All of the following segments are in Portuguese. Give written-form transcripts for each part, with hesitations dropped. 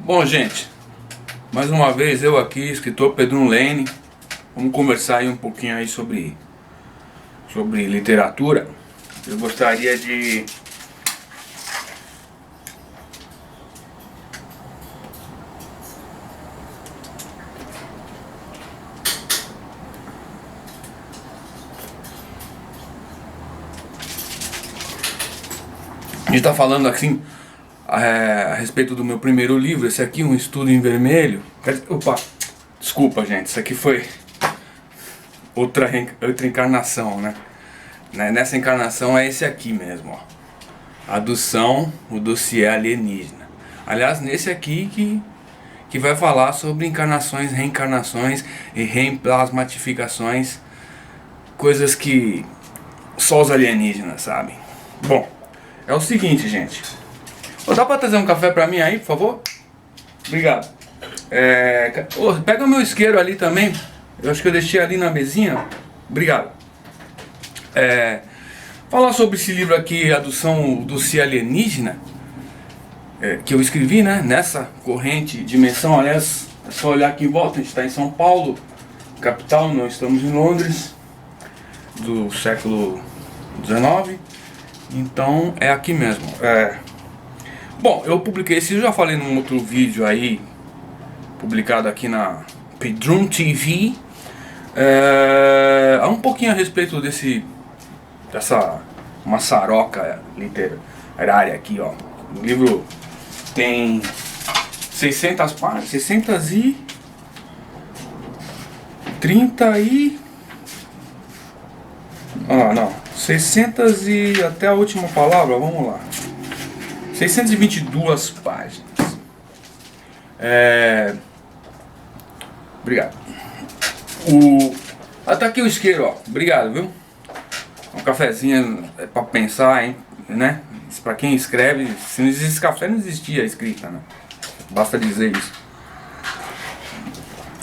Bom, gente, mais uma vez eu aqui, escritor Pedro Lene. Vamos conversar aí um pouquinho aí sobre literatura. Eu gostaria de a gente tá falando assim a respeito do meu primeiro livro. Esse aqui, Um Estudo em Vermelho. Opa, desculpa, gente, isso aqui foi outra encarnação, né? Nessa encarnação é esse aqui mesmo, ó. Adução, o dossiê alienígena. Aliás, nesse aqui que vai falar sobre encarnações, reencarnações e reemplasmatificações, coisas que só os alienígenas sabem. Bom, é o seguinte, gente. Dá pra trazer um café pra mim aí, por favor? Obrigado. Pega o meu isqueiro ali também. Eu acho que eu deixei ali na mesinha. Obrigado. Falar sobre esse livro aqui, Adução do Dossiê Alienígena, que eu escrevi, né? Nessa corrente, dimensão. Aliás, é só olhar aqui em volta. A gente está em São Paulo, capital. Não estamos em Londres, do século XIX. Então é aqui mesmo. Bom, eu publiquei esse, eu já falei num outro vídeo aí, publicado aqui na Pedrum TV, um pouquinho a respeito dessa maçaroca literária aqui, ó. O livro tem 600 páginas, 600 e até a última palavra, vamos lá. 622 páginas. Obrigado. Tá aqui o isqueiro, ó. Obrigado, viu? Um cafezinho pra pensar, hein? Né? Pra quem escreve, se não existisse café, não existia a escrita, né? Basta dizer isso.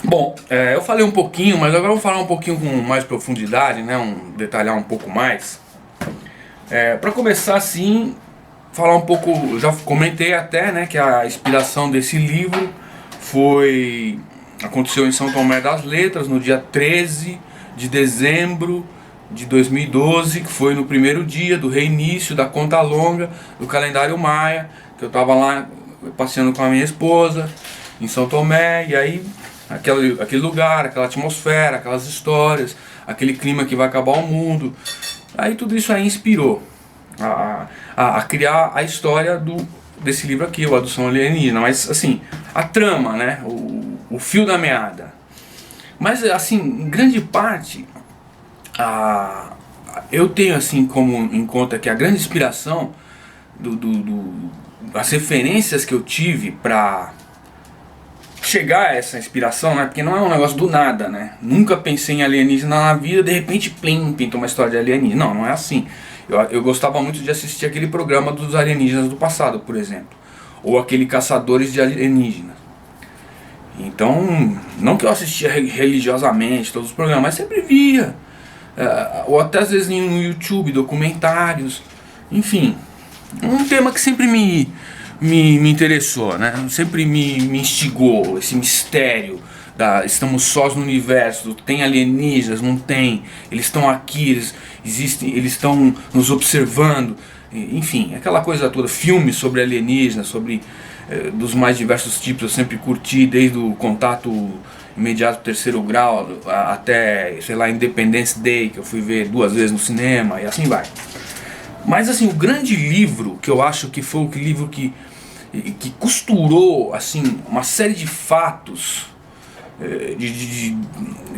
Bom, eu falei um pouquinho, mas agora eu vou falar um pouquinho com mais profundidade, né? Detalhar um pouco mais. Pra começar assim, falar um pouco, já comentei até, né, que a inspiração desse livro aconteceu em São Tomé das Letras, no dia 13 de dezembro de 2012, que foi no primeiro dia do reinício da conta longa do calendário maia, que eu estava lá passeando com a minha esposa em São Tomé, e aí aquele lugar, aquela atmosfera, aquelas histórias, aquele clima que vai acabar o mundo, aí tudo isso aí inspirou a criar a história desse livro aqui, o Adução Alienígena. Mas assim, a trama, né, o fio da meada. Mas assim, em grande parte, eu tenho assim como em conta que a grande inspiração as referências que eu tive para chegar a essa inspiração, né, porque não é um negócio do nada, né. Nunca pensei em alienígena na vida, de repente plim, pinta uma história de alienígena. Não é assim. Eu gostava muito de assistir aquele programa dos alienígenas do passado, por exemplo, ou aquele Caçadores de Alienígenas. Então, não que eu assistia religiosamente todos os programas, mas sempre via, ou até às vezes no YouTube, documentários, enfim, um tema que sempre me interessou, né? Sempre me instigou, esse mistério. Estamos sós no universo, tem alienígenas, não tem, eles estão aqui, eles existem, eles estão nos observando, enfim, aquela coisa toda. Filmes sobre alienígenas, dos mais diversos tipos, eu sempre curti, desde o Contato Imediato Terceiro Grau até, sei lá, Independence Day, que eu fui ver 2 vezes no cinema, e assim vai. Mas assim, o grande livro que eu acho que foi o livro que costurou assim uma série de fatos,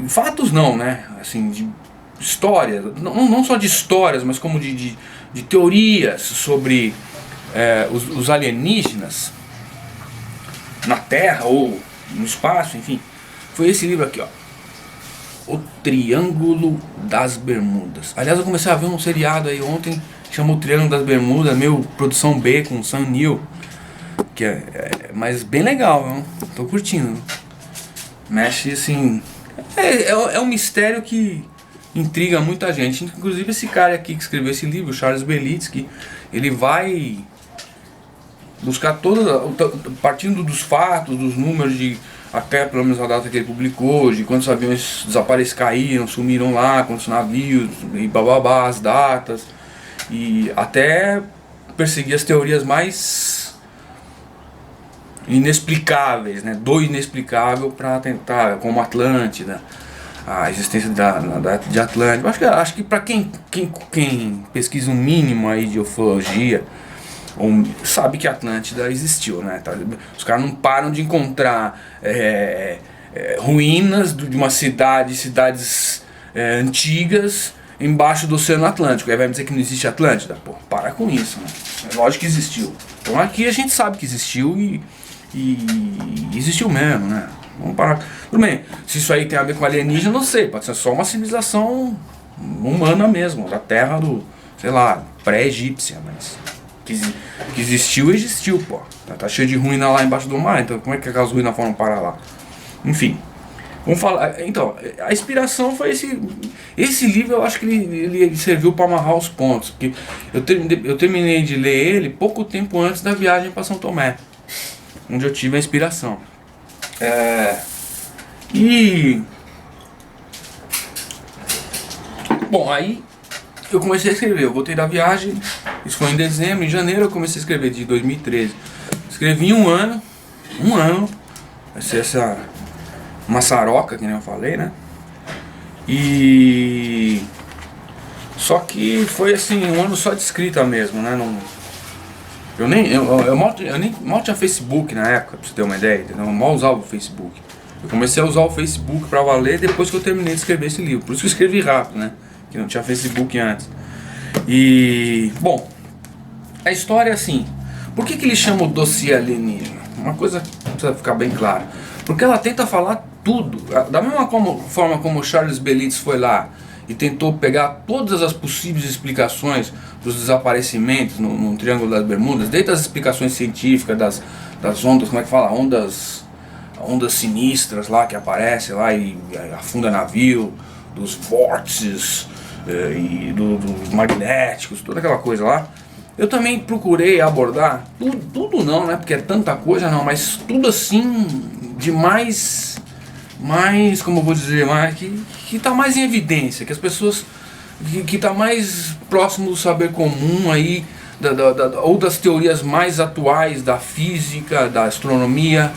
fatos não, né? Assim, de histórias, não só de histórias, mas como de teorias sobre os alienígenas na Terra ou no espaço, enfim. Foi esse livro aqui, ó, O Triângulo das Bermudas. Aliás, eu comecei a ver um seriado aí ontem, chamou O Triângulo das Bermudas, meio produção B com Sam Neill, que mas bem legal, viu? Tô curtindo. Mexe assim, é um mistério que intriga muita gente. Inclusive esse cara aqui que escreveu esse livro, Charles Belitsky, ele vai buscar partindo dos fatos, dos números de até pelo menos a data que ele publicou, de quantos aviões caíram, sumiram lá, quantos navios, e bababá, as datas, e até perseguir as teorias mais inexplicáveis, né, do inexplicável para tentar, como Atlântida, a existência de Atlântida. Acho que para quem pesquisa um mínimo aí de ufologia, sabe que Atlântida existiu, né? Os caras não param de encontrar ruínas de uma cidades antigas embaixo do Oceano Atlântico. Aí vai me dizer que não existe Atlântida? Pô, para com isso, né? É lógico que existiu. Então aqui a gente sabe que existiu e existiu mesmo, né? Vamos parar. Tudo bem, se isso aí tem a ver com alienígena, não sei, pode ser só uma civilização humana mesmo, da terra do, sei lá, pré-egípcia, mas que existiu, pô. Tá cheio de ruína lá embaixo do mar, então como é que aquelas ruínas foram parar lá? Enfim, vamos falar. Então, a inspiração foi esse livro. Eu acho que ele serviu para amarrar os pontos, porque eu terminei de ler ele pouco tempo antes da viagem para São Tomé, onde eu tive a inspiração. Bom, aí eu comecei a escrever. Eu voltei da viagem, isso foi em dezembro. Em janeiro eu comecei a escrever, de 2013. Escrevi em um ano, vai ser essa maçaroca, que nem eu falei, né? E só que foi assim, um ano só de escrita mesmo, né? Eu nem mal tinha Facebook na época, pra você ter uma ideia, entendeu? Eu mal usava o Facebook. Eu comecei a usar o Facebook pra valer depois que eu terminei de escrever esse livro. Por isso que eu escrevi rápido, né? Que não tinha Facebook antes. E, bom, a história é assim. Por que ele chama o dossiê alienígena? Uma coisa precisa ficar bem clara. Porque ela tenta falar tudo. Da mesma forma como o Charles Belitz foi lá e tentou pegar todas as possíveis explicações dos desaparecimentos no Triângulo das Bermudas, desde as explicações científicas das ondas, como é que fala? Ondas sinistras lá que aparecem lá e afunda navio, dos vórtices e dos magnéticos, toda aquela coisa lá. Eu também procurei abordar tudo não, né? Porque é tanta coisa não, mas tudo assim de mais como eu vou dizer, que está mais em evidência, que as pessoas que está mais próximo do saber comum aí, ou das teorias mais atuais da física, da astronomia,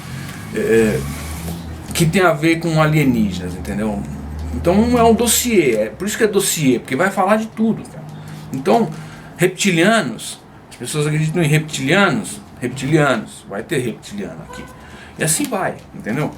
que tem a ver com alienígenas, entendeu? Então é um dossiê, por isso que é dossiê, porque vai falar de tudo, cara. Então, reptilianos, as pessoas acreditam em reptilianos, vai ter reptiliano aqui. E assim vai, entendeu?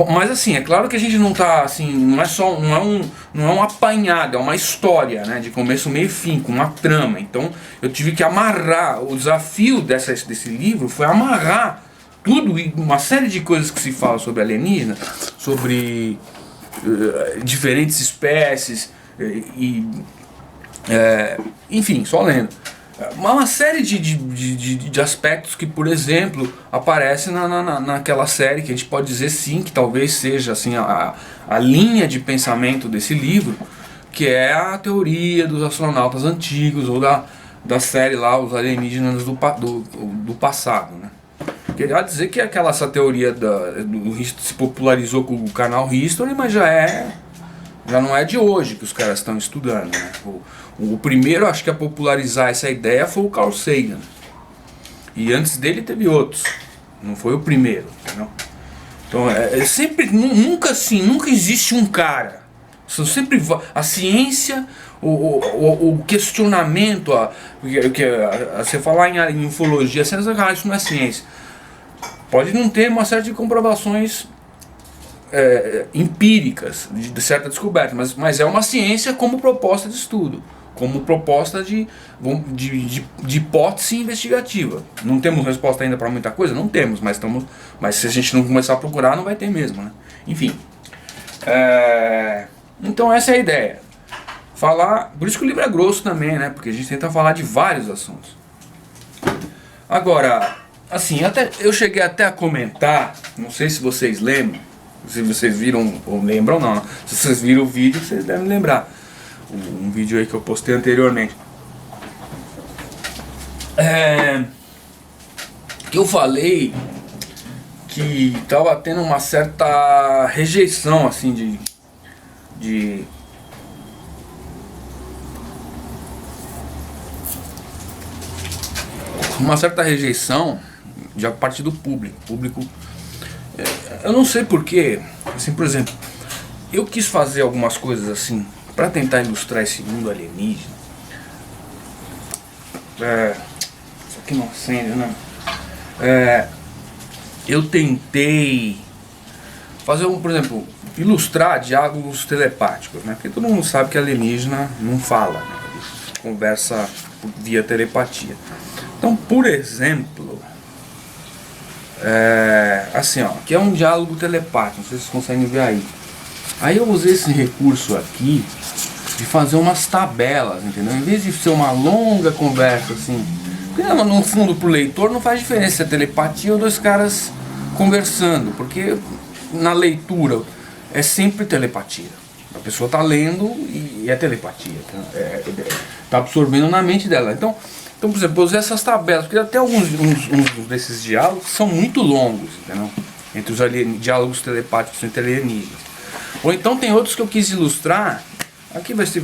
Mas assim, é claro que a gente não tá assim, não é um apanhado, é uma história, né, de começo, meio e fim, com uma trama. Então eu tive que amarrar, o desafio desse livro foi amarrar tudo e uma série de coisas que se fala sobre alienígena, sobre diferentes espécies enfim, só lendo. Uma série de aspectos que, por exemplo, aparecem naquela série, que a gente pode dizer sim, que talvez seja assim, a linha de pensamento desse livro, que é a teoria dos astronautas antigos, ou da série lá, os alienígenas do passado, né? Queria dizer que essa teoria se popularizou com o canal History, mas já não é de hoje que os caras estão estudando, né? O primeiro, acho que a popularizar essa ideia foi o Carl Sagan. E antes dele teve outros. Não foi o primeiro, entendeu? Então sempre, nunca existe um cara. São sempre a ciência, o questionamento, você falar em ufologia, isso não é ciência. Pode não ter uma série de comprovações empíricas de certa descoberta, mas é uma ciência como proposta de estudo, como proposta de hipótese investigativa. Não temos resposta ainda para muita coisa? Não temos, mas se a gente não começar a procurar, não vai ter mesmo, né? Enfim, então essa é a ideia. Por isso que o livro é grosso também, né? Porque a gente tenta falar de vários assuntos. Agora, assim, eu cheguei até a comentar, não sei se vocês lembram, se vocês viram ou lembram não. Se vocês viram o vídeo, vocês devem lembrar. Um vídeo aí que eu postei anteriormente. que eu falei que tava tendo uma certa rejeição, assim, de uma certa rejeição de a parte do público. Eu não sei porquê, assim, por exemplo, eu quis fazer algumas coisas assim para tentar ilustrar esse mundo alienígena. Isso aqui não acende, né? Eu tentei fazer por exemplo, ilustrar diálogos telepáticos, né? Porque todo mundo sabe que alienígena não fala, né? Ele conversa via telepatia. Então, por exemplo, assim, ó, que é um diálogo telepático, não sei se vocês conseguem ver aí. Aí eu usei esse recurso aqui de fazer umas tabelas, entendeu? Em vez de ser uma longa conversa assim, porque no fundo pro leitor não faz diferença se é telepatia ou dois caras conversando, porque na leitura é sempre telepatia. A pessoa está lendo e é telepatia, tá absorvendo na mente dela. Então, por exemplo, eu usei essas tabelas, porque até alguns desses diálogos são muito longos, entendeu? Entre os diálogos telepáticos entre alienígenas. Ou então tem outros que eu quis ilustrar. Aqui vai ser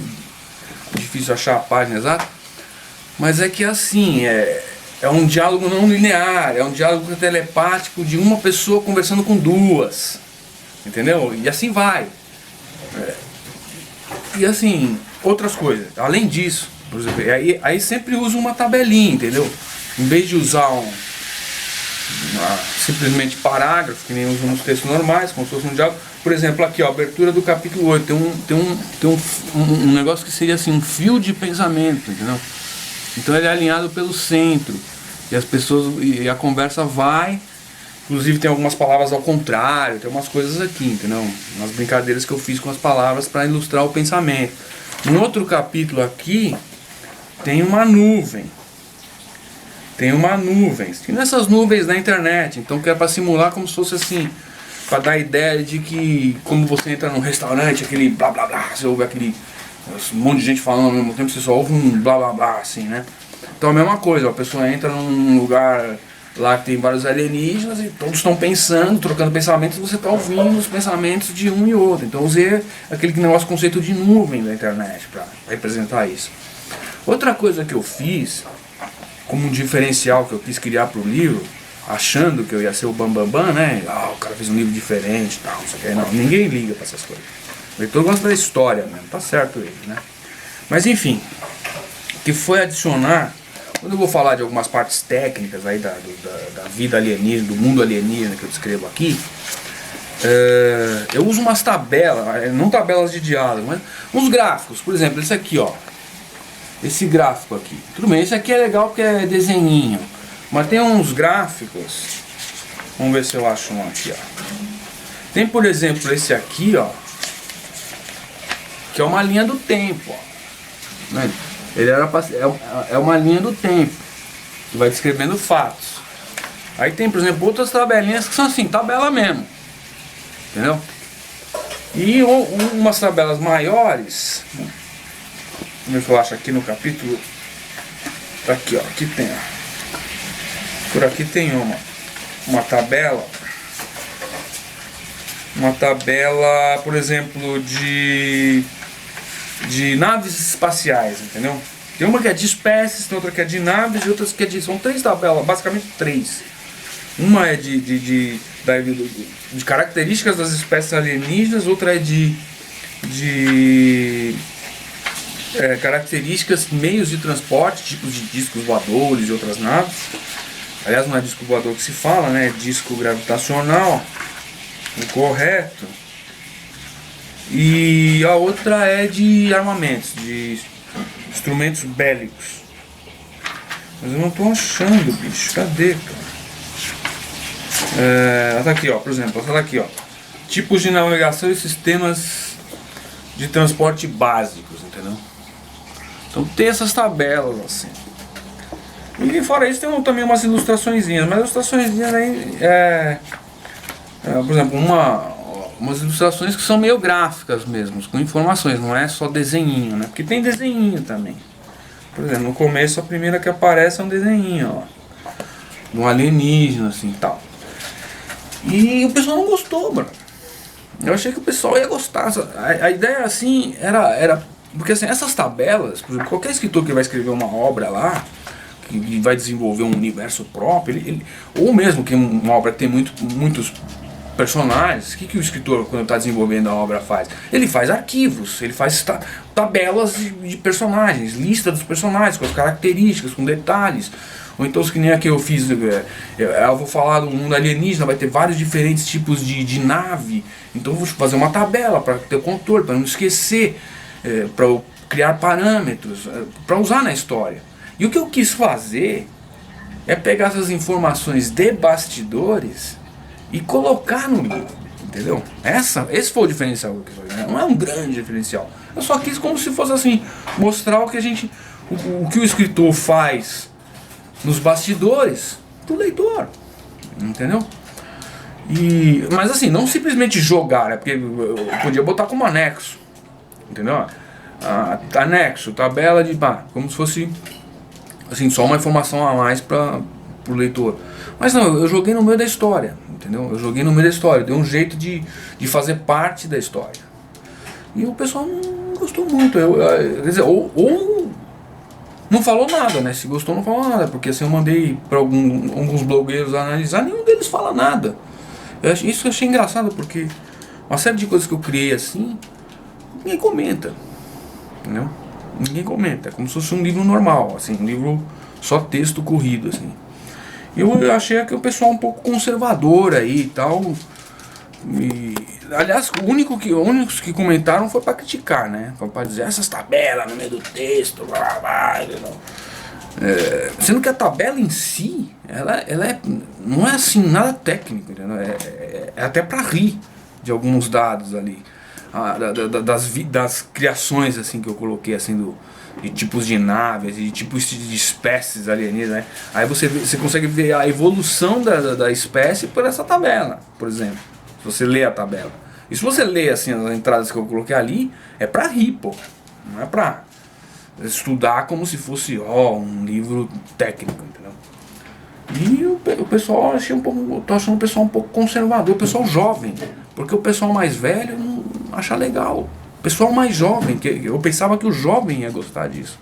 difícil achar a página exata, mas é que assim, é um diálogo não linear, é um diálogo telepático de uma pessoa conversando com duas, entendeu? E assim vai. E assim, outras coisas, além disso, por exemplo, aí sempre uso uma tabelinha, entendeu? Em vez de usar simplesmente parágrafo, que nem usam nos textos normais, como se fosse um diálogo. Por exemplo, aqui, ó, abertura do capítulo 8, tem um negócio que seria assim, um fio de pensamento, entendeu? Então ele é alinhado pelo centro, e as pessoas, e a conversa vai, inclusive tem algumas palavras ao contrário, tem umas coisas aqui, entendeu? Umas brincadeiras que eu fiz com as palavras para ilustrar o pensamento. No outro capítulo aqui, tem uma nuvem. Tem nessas nuvens na internet, então que é para simular como se fosse assim, para dar a ideia de que, como você entra num restaurante, aquele blá blá blá, você ouve aquele um monte de gente falando ao mesmo tempo, você só ouve um blá blá blá assim, né? Então a mesma coisa, a pessoa entra num lugar lá que tem vários alienígenas e todos estão pensando, trocando pensamentos, e você está ouvindo os pensamentos de um e outro. Então eu usei aquele negócio, conceito de nuvem da internet para representar isso. Outra coisa que eu fiz, como um diferencial que eu quis criar para o livro, achando que eu ia ser o bambambam, né? O cara fez um livro diferente e tal, não sei o que. Não, ninguém liga para essas coisas. O leitor gosta da história mesmo, tá certo ele, né? Mas enfim, que foi adicionar, quando eu vou falar de algumas partes técnicas aí da vida alienígena, do mundo alienígena que eu descrevo aqui, eu uso umas tabelas, não tabelas de diálogo, mas uns gráficos. Por exemplo, esse aqui, ó. Esse gráfico aqui. Tudo bem, esse aqui é legal porque é desenhinho. Mas tem uns gráficos. Vamos ver se eu acho um aqui, ó. Tem, por exemplo, esse aqui, ó. Que é uma linha do tempo, ó. Né? Ele é uma linha do tempo. Que vai descrevendo fatos. Aí tem, por exemplo, outras tabelinhas que são assim, tabela mesmo. Entendeu? E umas tabelas maiores. Vamos ver se eu acho aqui no capítulo. Aqui, ó. Aqui tem, ó. Por aqui tem uma tabela. Uma tabela, por exemplo, de naves espaciais, entendeu? Tem uma que é de espécies, tem outra que é de naves e outras que é de... São três tabelas, basicamente três. Uma é de características das espécies alienígenas, outra é de características, meios de transporte, tipos de discos voadores e outras naves. Aliás, não é disco voador que se fala, né? É disco gravitacional, o correto. E a outra é de armamentos, de instrumentos bélicos. Mas eu não tô achando, bicho. Cadê, cara? Tá aqui, ó. Por exemplo, essa daqui, ó. Tipos de navegação e sistemas de transporte básicos, entendeu? Então tem essas tabelas assim. E fora isso tem também umas ilustraçõezinhas, mas ilustraçõezinhas aí por exemplo, umas ilustrações que são meio gráficas mesmo, com informações, não é só desenhinho, né? Porque tem desenhinho também. Por exemplo, no começo a primeira que aparece é um desenhinho, ó. de um alienígena, assim, tal. E o pessoal não gostou, mano. Eu achei que o pessoal ia gostar. A ideia, assim, era... Porque, assim, essas tabelas, por exemplo, qualquer escritor que vai escrever uma obra lá, que vai desenvolver um universo próprio, ou mesmo que uma obra que tem muitos personagens, o que o escritor, quando está desenvolvendo a obra, faz? Ele faz arquivos, ele faz tabelas de personagens, lista dos personagens, com as características, com detalhes. Ou então, que nem a que eu fiz, eu vou falar do mundo alienígena, vai ter vários diferentes tipos de nave. Então eu vou fazer uma tabela para ter controle, para não esquecer, para criar parâmetros, para usar na história. E o que eu quis fazer é pegar essas informações de bastidores e colocar no livro, entendeu? Esse foi o diferencial que foi, né? Não é um grande diferencial. Eu só quis como se fosse assim, mostrar o que o que o escritor faz nos bastidores pro leitor, entendeu? Mas assim, não simplesmente jogar, né? Porque eu podia botar como anexo, entendeu? Anexo, tabela de como se fosse assim, só uma informação a mais para pro leitor. Mas não, eu joguei no meio da história, entendeu? Eu joguei no meio da história, dei um jeito de fazer parte da história. E o pessoal não gostou muito, quer dizer, ou não falou nada, né? Se gostou, não falou nada, porque assim eu mandei para alguns blogueiros analisar, nenhum deles fala nada. Isso eu achei engraçado, porque uma série de coisas que eu criei assim, ninguém comenta, entendeu? Ninguém comenta, é como se fosse um livro normal, assim, um livro só texto corrido, assim. Eu achei que o pessoal um pouco conservador aí e tal. Aliás, únicos que comentaram foi para criticar, né? Foi para dizer essas tabelas no meio do texto, blá, blá, sendo que a tabela em si, ela não é assim nada técnico, entendeu? É até para rir de alguns dados ali, das criações assim que eu coloquei assim de tipos de naves, de tipos de espécies alienígenas, né? Aí você consegue ver a evolução da espécie por essa tabela, por exemplo. Se você lê a tabela. E se você lê assim as entradas que eu coloquei ali, é pra rir, pô. Não é pra estudar como se fosse um livro técnico, entendeu? E o pessoal, tô achando o pessoal um pouco conservador, o pessoal jovem. Porque o pessoal mais velho não acha legal. O pessoal mais jovem, eu pensava que o jovem ia gostar disso.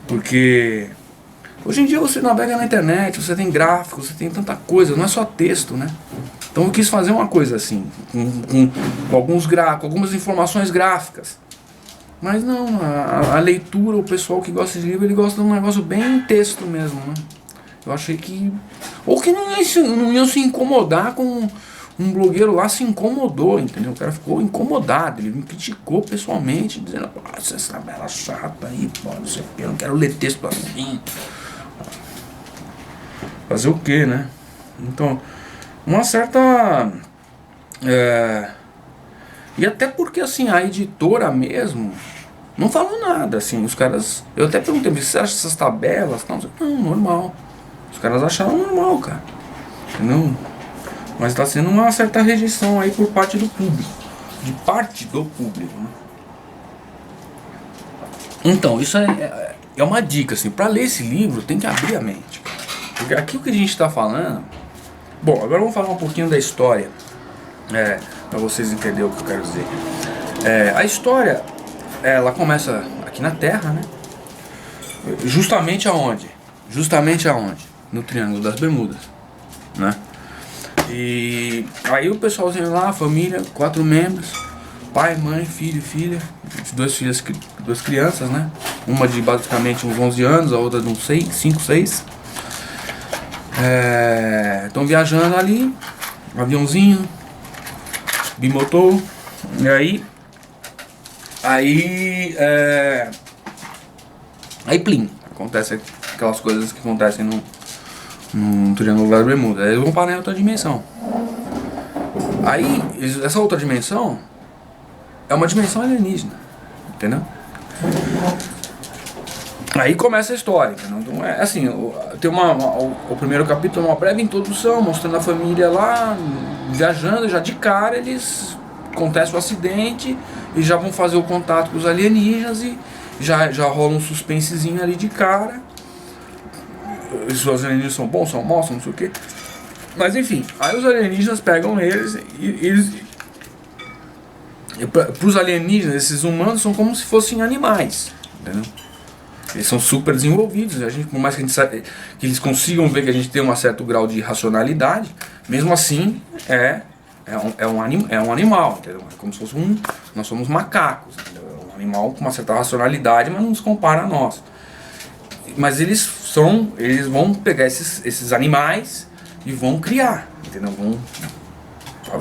Porque hoje em dia você navega na internet, você tem gráficos, você tem tanta coisa, não é só texto, né? Então eu quis fazer uma coisa assim, com algumas informações gráficas. Mas não, a leitura, o pessoal que gosta de livro, ele gosta de um negócio bem texto mesmo, né? Eu achei que... Ou que não iam se incomodar com... Um blogueiro lá se incomodou, entendeu? O cara ficou incomodado, ele me criticou pessoalmente, dizendo, pô, essa tabela chata aí, pô, não sei o que, eu não quero ler texto assim. Fazer o que, né? Então, uma certa... E até porque, assim, a editora mesmo não falou nada, assim, os caras... Eu até perguntei, você acha essas tabelas? Não, normal. Os caras acharam normal, cara. Entendeu? Mas está sendo uma certa rejeição aí por parte do público. De parte do público, né? Então, isso é uma dica, assim. Para ler esse livro, tem que abrir a mente. Porque aqui o que a gente está falando... Bom, agora vamos falar um pouquinho da história. Para vocês entenderem o que eu quero dizer. A história, ela começa aqui na Terra, né? Justamente aonde? No Triângulo das Bermudas, né? E aí o pessoalzinho lá, a família, 4 membros, pai, mãe, filho, filha, 2 crianças, né? Uma de basicamente uns 11 anos, a outra de uns 5, 6. Estão viajando ali, aviãozinho, bimotor, e aí plim, acontece aquelas coisas que acontecem no Triângulo das Bermudas. Eles vão parar em outra dimensão. Aí, essa outra dimensão é uma dimensão alienígena, entendeu? Aí começa a história, entendeu? Então é assim, tem o primeiro capítulo é uma breve introdução, mostrando a família lá, viajando, já de cara eles acontece o acidente e já vão fazer o contato com os alienígenas e já rola um suspensezinho ali de cara. se os alienígenas são bons, são maus, não sei o que. Mas enfim, aí os alienígenas pegam eles e eles... Para os alienígenas, esses humanos são como se fossem animais, entendeu? Eles são super desenvolvidos, a gente, por mais que, a gente sabe, que eles consigam ver que a gente tem um certo grau de racionalidade, mesmo assim é um animal, entendeu? É como se fosse nós somos macacos, entendeu? É um animal com uma certa racionalidade, mas não se compara a nós. Mas eles vão pegar esses animais e vão criar, entendeu? Vão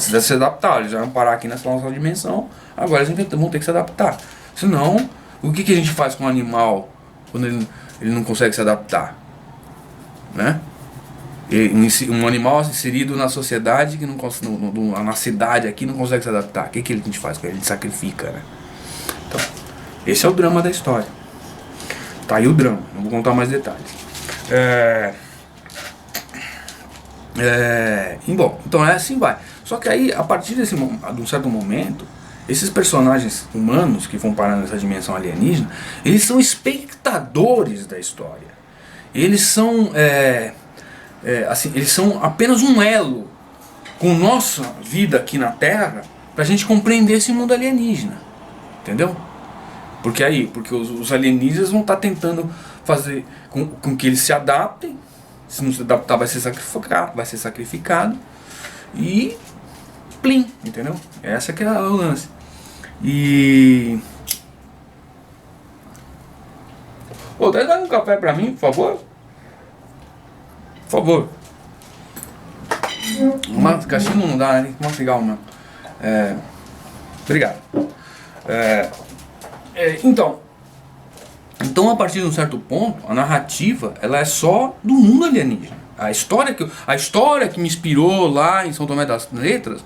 se adaptar, eles vão parar aqui nessa nossa dimensão, agora eles vão ter que se adaptar. Senão, o que a gente faz com o animal quando ele não consegue se adaptar? Né? Um animal inserido na sociedade, que não na cidade aqui, não consegue se adaptar. O que a gente faz com ele? Ele sacrifica, né? Então, esse é o drama da história. Tá aí o drama, não vou contar mais detalhes. Bom, então assim vai. Só que aí, a partir de um certo momento, esses personagens humanos que vão parar nessa dimensão alienígena, eles são espectadores da história. Eles são, eles são apenas um elo com nossa vida aqui na Terra pra gente compreender esse mundo alienígena. Entendeu? Porque os alienígenas vão estar tentando fazer com que eles se adaptem. Se não se adaptar, vai ser sacrificado. E plim, entendeu? Essa que é o lance. E... Ô, dá um café pra mim, por favor? Por favor. Uma caixinha não dá, né? Uma cigarro não. Obrigado. Então, a partir de um certo ponto, a narrativa ela é só do mundo alienígena. A história que me inspirou lá em São Tomé das Letras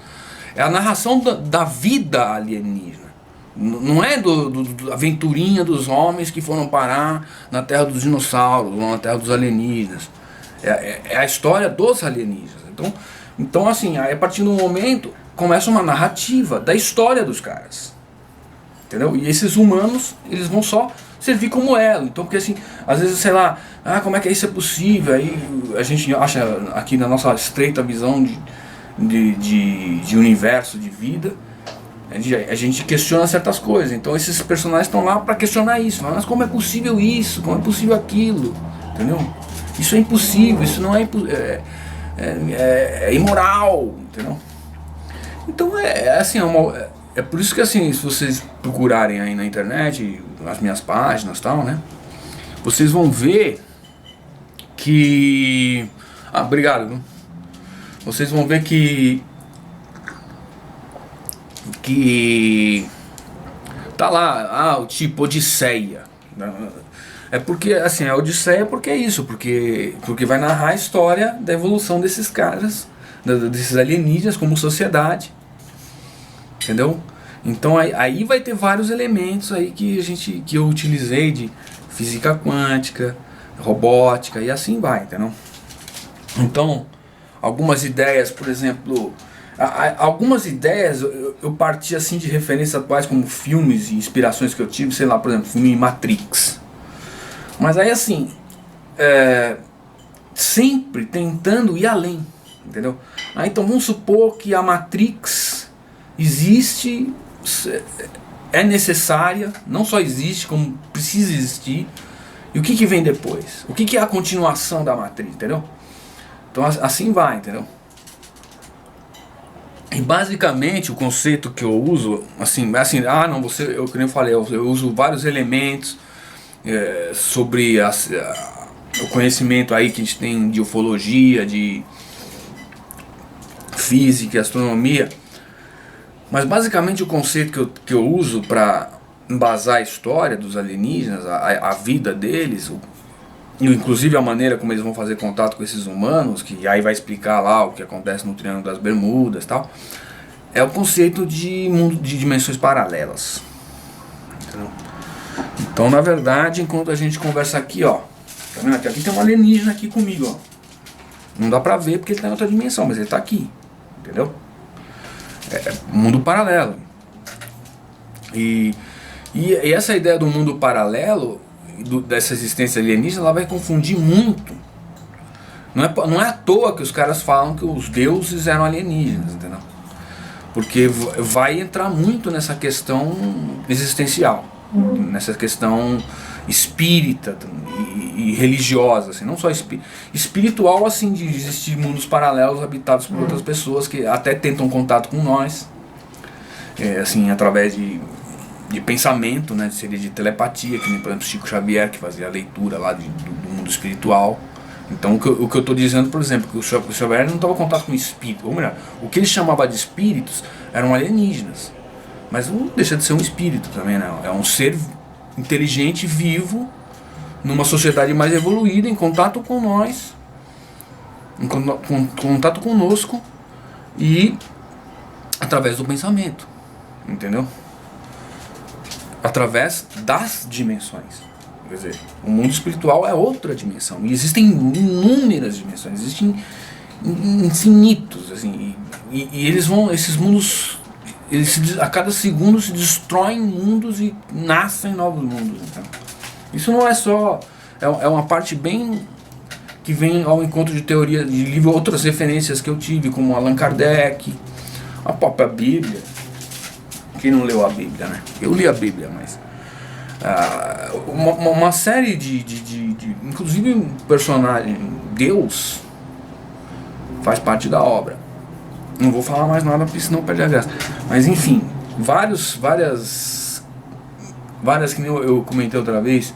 é a narração da vida alienígena. Não é da aventurinha dos homens que foram parar na terra dos dinossauros ou na terra dos alienígenas. É a história dos alienígenas. Então assim, aí a partir do momento começa uma narrativa da história dos caras. Entendeu? E esses humanos, eles vão só servir como elo. Então, porque assim, às vezes, sei lá, como é que isso é possível? Aí a gente acha aqui na nossa estreita visão de universo, de vida, a gente questiona certas coisas. Então esses personagens estão lá para questionar isso. Mas como é possível isso? Como é possível aquilo? Entendeu? Isso é impossível, isso não é imoral, entendeu? Então é por isso que assim, se vocês procurarem aí na internet, nas minhas páginas e tal, né? Vocês vão ver que... obrigado, viu? Vocês vão ver que tá lá, o tipo Odisseia. É porque, assim, a Odisseia porque é isso, porque vai narrar a história da evolução desses caras, desses alienígenas como sociedade. Entendeu? Então aí vai ter vários elementos aí que eu utilizei de física quântica, robótica e assim vai, entendeu? Então, algumas ideias, por exemplo, algumas ideias eu parti assim de referências atuais como filmes e inspirações que eu tive, sei lá, por exemplo, filme Matrix. Mas aí assim, sempre tentando ir além, entendeu? Então vamos supor que a Matrix existe, é necessária, não só existe, como precisa existir. E o que vem depois? O que é a continuação da Matrix, entendeu? Então assim vai, entendeu? E basicamente o conceito que eu uso, eu que nem eu falei, eu uso vários elementos sobre o conhecimento aí que a gente tem de ufologia, de física e astronomia. Mas basicamente o conceito que eu uso para embasar a história dos alienígenas, a vida deles, inclusive a maneira como eles vão fazer contato com esses humanos, que aí vai explicar lá o que acontece no Triângulo das Bermudas e tal, é o conceito de mundo de dimensões paralelas. Entendeu? Então, na verdade, enquanto a gente conversa aqui, ó, tá vendo aqui tem um alienígena aqui comigo, ó. Não dá pra ver porque ele tá em outra dimensão, mas ele tá aqui, entendeu? É mundo paralelo. E essa ideia do mundo paralelo, dessa existência alienígena, ela vai confundir muito Não é à toa que os caras falam que os deuses eram alienígenas, entendeu? Porque vai entrar muito nessa questão existencial, nessa questão espírita e religiosa, assim, não só espiritual, assim, de existir mundos paralelos habitados por outras pessoas que até tentam contato com nós, assim, através de pensamento, né, seria de telepatia, que nem, por exemplo, Chico Xavier, que fazia a leitura lá do mundo espiritual. Então o que eu estou dizendo, por exemplo, que o Xavier não estava em contato com espírito, ou melhor, o que ele chamava de espíritos eram alienígenas, mas não deixa de ser um espírito também, né? É um ser inteligente, vivo, numa sociedade mais evoluída, em contato com nós, em contato conosco e através do pensamento, entendeu? Através das dimensões. Quer dizer, o mundo espiritual é outra dimensão. E existem inúmeras dimensões, existem infinitos, assim, e eles vão, esses mundos, a cada segundo se destroem mundos e nascem novos mundos. Então, isso não é só, é uma parte bem que vem ao encontro de teoria, de livro, outras referências que eu tive, como Allan Kardec, a própria Bíblia. Quem não leu a Bíblia, né? Eu li a Bíblia, mas uma série de inclusive um personagem, Deus, faz parte da obra. Não vou falar mais nada porque senão perde a graça. Mas enfim, várias que nem eu comentei outra vez.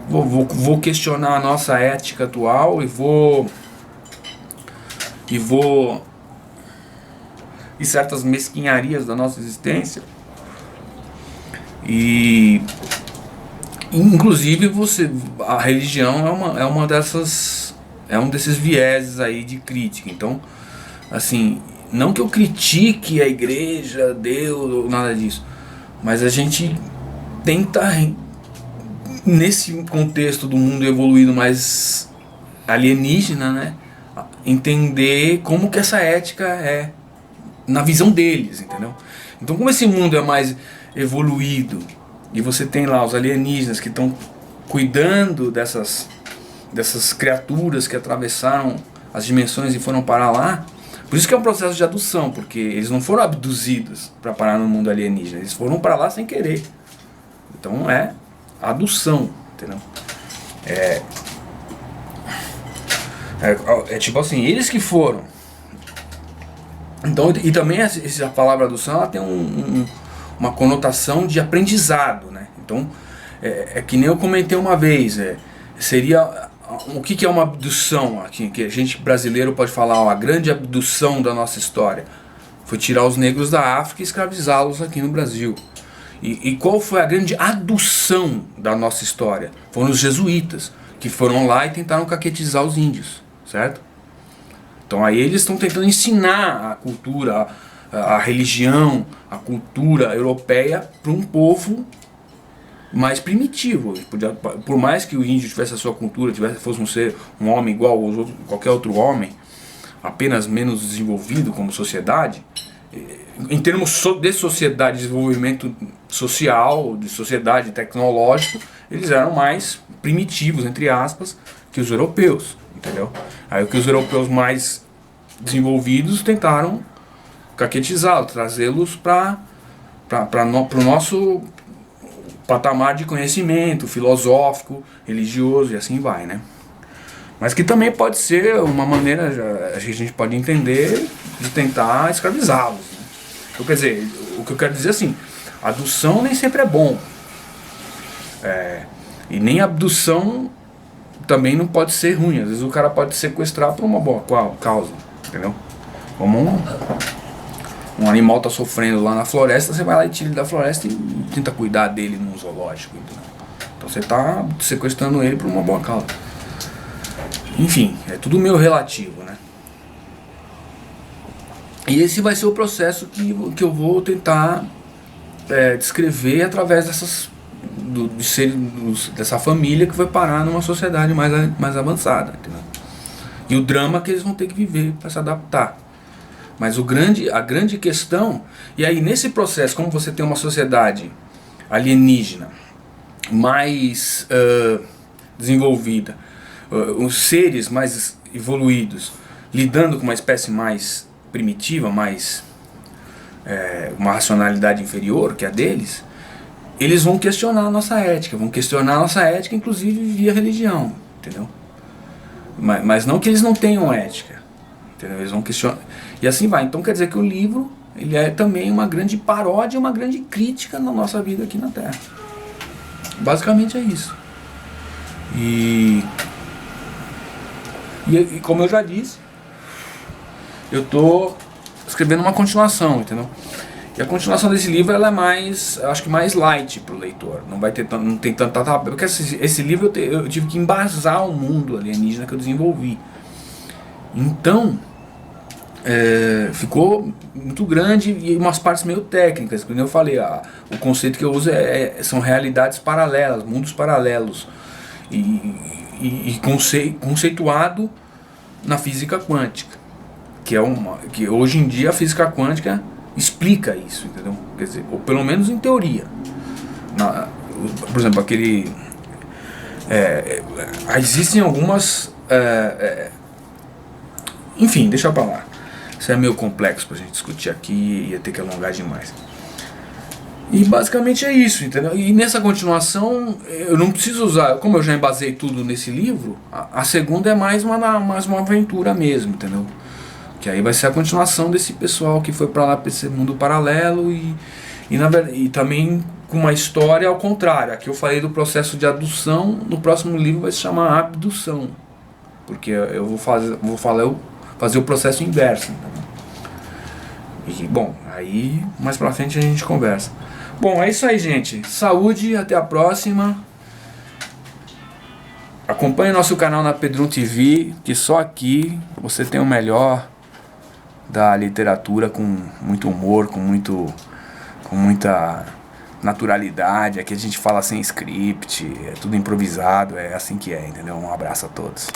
Vou questionar a nossa ética atual e certas mesquinharias da nossa existência. E inclusive a religião é uma dessas, é um desses vieses aí de crítica. Então, assim, não que eu critique a igreja, Deus, nada disso, mas a gente tenta, nesse contexto do mundo evoluído mais alienígena, né, entender como que essa ética é na visão deles, entendeu? Então, como esse mundo é mais evoluído e você tem lá os alienígenas que estão cuidando dessas criaturas que atravessaram as dimensões e foram parar lá, por isso que é um processo de adução, porque eles não foram abduzidos para parar no mundo alienígena, eles foram para lá sem querer. Então é adução, entendeu? É tipo assim, eles que foram. Então, e também a palavra adução, ela tem uma conotação de aprendizado, né? Então, é que nem eu comentei uma vez, seria o que é uma abdução aqui, que a gente brasileiro pode falar, ó, a grande abdução da nossa história foi tirar os negros da África e escravizá-los aqui no Brasil. E qual foi a grande adução da nossa história? Foram os jesuítas, que foram lá e tentaram caquetizar os índios, certo? Então aí eles estão tentando ensinar a cultura, a religião, a cultura europeia para um povo mais primitivo. Por mais que o índio tivesse a sua cultura, fosse um homem igual qualquer outro homem, apenas menos desenvolvido como sociedade, em termos de sociedade, desenvolvimento social, de sociedade tecnológico, eles eram mais primitivos, entre aspas, que os europeus, entendeu? Aí o que os europeus mais desenvolvidos tentaram caquetizá-los, trazê-los para o nosso patamar de conhecimento filosófico, religioso e assim vai, né? Mas que também pode ser uma maneira, a gente pode entender, de tentar escravizá-los, né? Então, quer dizer, o que eu quero dizer assim, adução nem sempre é bom, e nem abdução também não pode ser ruim. Às vezes o cara pode sequestrar por uma boa causa, entendeu? Como um animal está sofrendo lá na floresta, você vai lá e tira ele da floresta e tenta cuidar dele num zoológico, entendeu? Então você está sequestrando ele por uma boa causa. Enfim, é tudo meio relativo, né? E esse vai ser o processo que eu vou tentar descrever através dessa família que vai parar numa sociedade mais avançada, entendeu? E o drama que eles vão ter que viver para se adaptar. Mas a grande questão, e aí nesse processo, como você tem uma sociedade alienígena mais desenvolvida, os seres mais evoluídos lidando com uma espécie mais primitiva, mais uma racionalidade inferior que a deles, eles vão questionar a nossa ética, inclusive via religião, entendeu? Mas não que eles não tenham ética, entendeu? Eles vão questionar, e assim vai. Então quer dizer que o livro, ele é também uma grande paródia, uma grande crítica na nossa vida aqui na Terra. Basicamente é isso. E como eu já disse, eu estou escrevendo uma continuação, entendeu? E a continuação desse livro, ela é mais, acho que mais light para o leitor. Não tem tanta... Porque esse livro eu tive que embasar o mundo alienígena que eu desenvolvi. Então, ficou muito grande e umas partes meio técnicas. Como eu falei, o conceito que eu uso são realidades paralelas, mundos paralelos. E conceituado na física quântica. Que hoje em dia a física quântica explica isso, entendeu? Quer dizer, ou pelo menos em teoria. Por exemplo, existem algumas... enfim, deixa pra lá. Isso é meio complexo pra gente discutir aqui, ia ter que alongar demais. E basicamente é isso, entendeu? E nessa continuação, eu não preciso usar... Como eu já embasei tudo nesse livro, a segunda é mais uma aventura mesmo, entendeu? Que aí vai ser a continuação desse pessoal que foi pra lá, pra esse mundo paralelo e também com uma história ao contrário. Aqui eu falei do processo de adução, no próximo livro vai se chamar abdução, porque eu vou fazer o processo inverso. E bom, aí mais pra frente a gente conversa. Bom, é isso aí, gente. Saúde, até a próxima. Acompanhe nosso canal na Pedrum TV, que só aqui você tem o melhor da literatura com muito humor, com muita naturalidade. Aqui a gente fala sem script, é tudo improvisado, é assim que é, entendeu? Um abraço a todos.